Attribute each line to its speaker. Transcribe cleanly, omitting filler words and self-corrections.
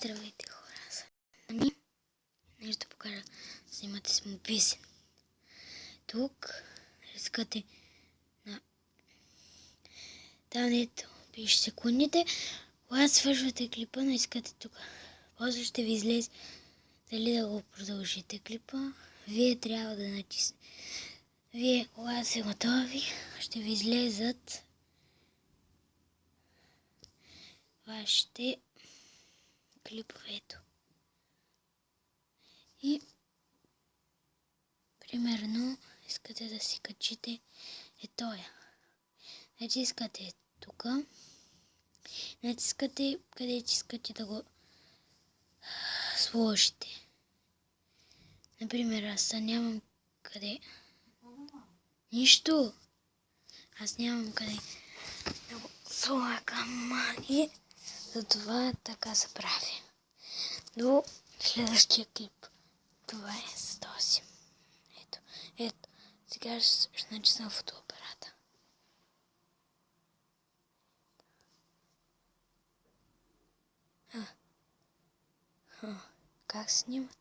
Speaker 1: Здравейте, хора! Ами, нещо покажа. Снимате с песен. Тук искате на там, ето пише секундите. Когато свършвате клипа, но искате тук. После ще ви излезе дали да го продължите клипа. Вие трябва да натиснете. Вие, когато сте готови, ще ви излезат вашите клипове. Ето. И примерно искате да си качите тоя. Натискате тук. Натискате където искате да го сложите. Например, аз нямам къде. Нищо. Аз нямам къде да го слагам. И затова така се прави. До следващия клип. Това е с този. Ето. Сега ще натисна фотоапарата. Как снимат?